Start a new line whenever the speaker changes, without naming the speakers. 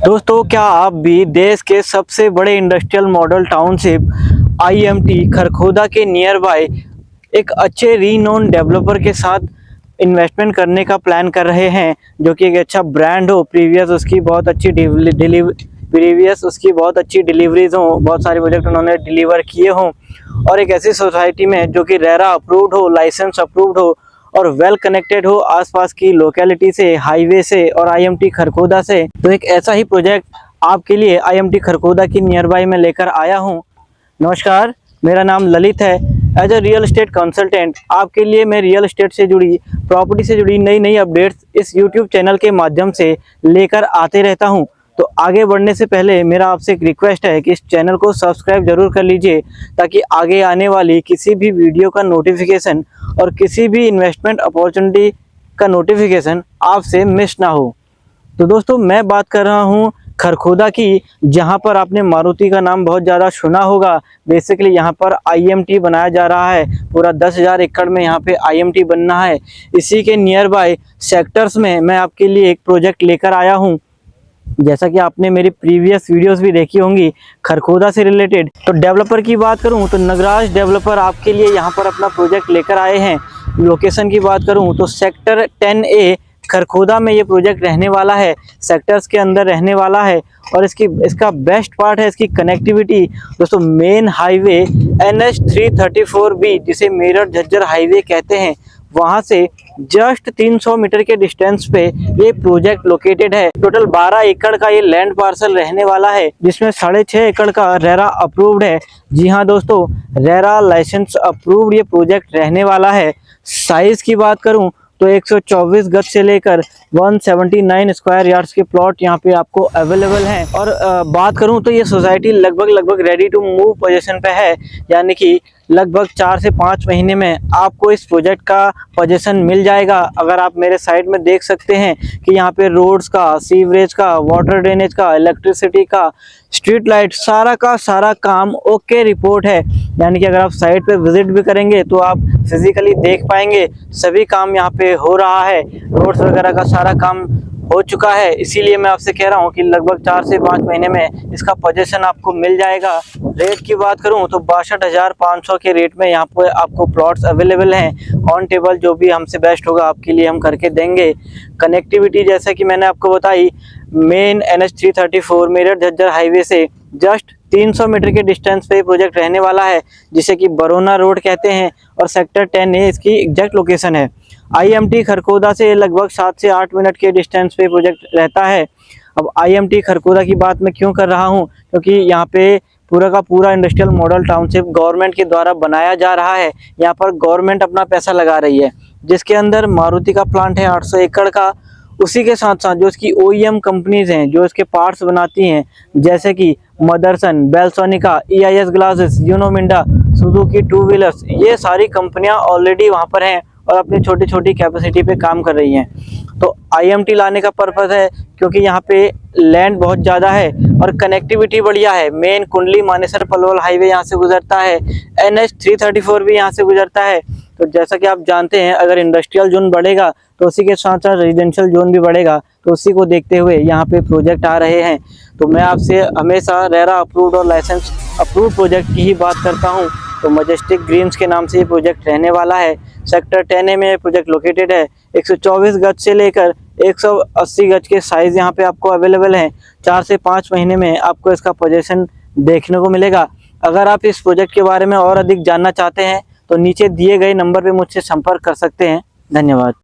दोस्तों, क्या आप भी देश के सबसे बड़े industrial model township IMT Kharkhoda के नियर बाय एक अच्छे रीनोन डेवलपर के साथ इन्वेस्टमेंट करने का प्लान कर रहे हैं, जो कि एक अच्छा ब्रांड हो, प्रीवियस उसकी बहुत अच्छी डिलीवरीज हो, बहुत सारे प्रोजेक्ट उन्होंने डिलीवर किए हों, और एक ऐसी सोसाइटी में जो कि रेरा अप्रूव्ड हो, लाइसेंस अप्रूव्ड हो और वेल कनेक्टेड हो आसपास की लोकेलिटी से, हाईवे से और आईएमटी खरखोदा से। तो एक ऐसा ही प्रोजेक्ट आपके लिए आईएमटी खरखोदा की नियर बाय में लेकर आया हूं। नमस्कार, मेरा नाम ललित है। As a real estate consultant आपके लिए मैं रियल एस्टेट से जुड़ी, प्रॉपर्टी से जुड़ी नई नई अपडेट्स इस यूट्यूब चैनल के माध्यम से लेकर आते रहता हूं। तो आगे बढ़ने से पहले मेरा आपसे एक रिक्वेस्ट है कि इस चैनल को सब्सक्राइब जरूर कर लीजिए, ताकि आगे आने वाली किसी भी वीडियो का नोटिफिकेशन और किसी भी इन्वेस्टमेंट अपॉर्चुनिटी का नोटिफिकेशन आपसे मिस ना हो। तो दोस्तों, मैं बात कर रहा हूँ खरखोदा की, जहाँ पर आपने मारुति का नाम बहुत ज़्यादा सुना होगा। बेसिकली यहाँ पर आईएमटी बनाया जा रहा है, पूरा 10,000 एकड़ में यहाँ पे आईएमटी बनना है। इसी के नियर बाय सेक्टर्स में मैं आपके लिए एक प्रोजेक्ट लेकर आया हूँ। जैसा कि आपने मेरी प्रीवियस वीडियोस भी देखी होंगी खरखोदा से रिलेटेड। तो डेवलपर की बात करूं तो नगराज डेवलपर आपके लिए यहां पर अपना प्रोजेक्ट लेकर आए हैं। लोकेशन की बात करूं तो सेक्टर 10A खरखोदा में ये प्रोजेक्ट रहने वाला है, सेक्टर्स के अंदर रहने वाला है। और इसका बेस्ट पार्ट है इसकी कनेक्टिविटी। दोस्तों, मेन हाईवे NH 334B, जिसे मेरठ झज्जर हाईवे कहते हैं, वहां से जस्ट 300 मीटर के डिस्टेंस पे ये प्रोजेक्ट लोकेटेड है। टोटल 12 एकड़ का ये लैंड पार्सल रहने वाला है, जिसमें 6.5 एकड़ का रेरा अप्रूव्ड है। जी हाँ दोस्तों, रेरा लाइसेंस अप्रूव्ड ये प्रोजेक्ट रहने वाला है। साइज की बात करूं तो 124 गज से लेकर 179 स्क्वायर यार्ड्स के प्लॉट यहाँ पे आपको अवेलेबल हैं। और बात करूँ तो ये सोसाइटी लगभग रेडी टू मूव पोजीशन पे है, यानी कि लगभग 4 से 5 महीने में आपको इस प्रोजेक्ट का पोजीशन मिल जाएगा। अगर आप मेरे साइड में देख सकते हैं कि यहाँ पे रोड्स का, सीवरेज का, वाटर ड्रेनेज का, इलेक्ट्रिसिटी का, स्ट्रीट लाइट, सारा का सारा काम ओके रिपोर्ट है। यानी कि अगर आप साइट पे विजिट भी करेंगे तो आप फिजिकली देख पाएंगे सभी काम यहाँ पे हो रहा है। रोड्स वगैरह का सारा काम हो चुका है। इसीलिए मैं आपसे कह रहा हूँ कि लगभग 4 से 5 महीने में इसका पोजीशन आपको मिल जाएगा। रेट की बात करूँ तो 62,500 के रेट में यहाँ पे आपको प्लॉट्स अवेलेबल हैं। ऑन टेबल जो भी हमसे बेस्ट होगा आपके लिए हम करके देंगे। कनेक्टिविटी जैसा कि मैंने आपको बताई, main NH 334 Meerut Jhajjar highway से जस्ट 300 मीटर के डिस्टेंस पे प्रोजेक्ट रहने वाला है, जिसे कि बरोना रोड कहते हैं। और सेक्टर 10A इसकी एग्जैक्ट लोकेशन है। आईएमटी खरखोदा से लगभग 7 से 8 मिनट के डिस्टेंस पे प्रोजेक्ट रहता है। अब आईएमटी खरखोदा की बात मैं क्यों कर रहा हूँ, क्योंकि यहाँ पे पूरा का पूरा इंडस्ट्रियल मॉडल टाउनशिप गवर्नमेंट के द्वारा बनाया जा रहा है। यहाँ पर गवर्नमेंट अपना पैसा लगा रही है, जिसके अंदर मारुति का प्लांट है 800 एकड़ का। उसी के साथ साथ जो इसकी OEM कंपनीज हैं, जो इसके पार्ट्स बनाती हैं, जैसे कि Motherson, Bellsonica, EIS glasses, Uno Minda, Suzuki two wheelers, ये सारी कंपनियां ऑलरेडी वहां पर हैं और अपनी छोटी छोटी कैपेसिटी पे काम कर रही हैं। तो आईएमटी लाने का पर्पस है क्योंकि यहाँ पे लैंड बहुत ज़्यादा है और कनेक्टिविटी बढ़िया है। मेन कुंडली मानेसर पलवल हाईवे यहाँ से गुजरता है, NH 334 भी यहाँ से गुजरता है। तो जैसा कि आप जानते हैं, अगर इंडस्ट्रियल जोन बढ़ेगा तो उसी के साथ साथ रेजिडेंशियल जोन भी बढ़ेगा। तो उसी को देखते हुए यहाँ पे प्रोजेक्ट आ रहे हैं। तो मैं आपसे हमेशा रेरा अप्रूव्ड और लाइसेंस अप्रूव्ड प्रोजेक्ट की ही बात करता हूँ। तो मजेस्टिक ग्रीन्स के नाम से ये प्रोजेक्ट रहने वाला है। सेक्टर 10A में प्रोजेक्ट लोकेटेड है। 124 गज से लेकर 180 गज के साइज यहाँ पे आपको अवेलेबल हैं। 4 से 5 महीने में आपको इसका पोजीशन देखने को मिलेगा। अगर आप इस प्रोजेक्ट के बारे में और अधिक जानना चाहते हैं तो नीचे दिए गए नंबर पे मुझसे संपर्क कर सकते हैं। धन्यवाद।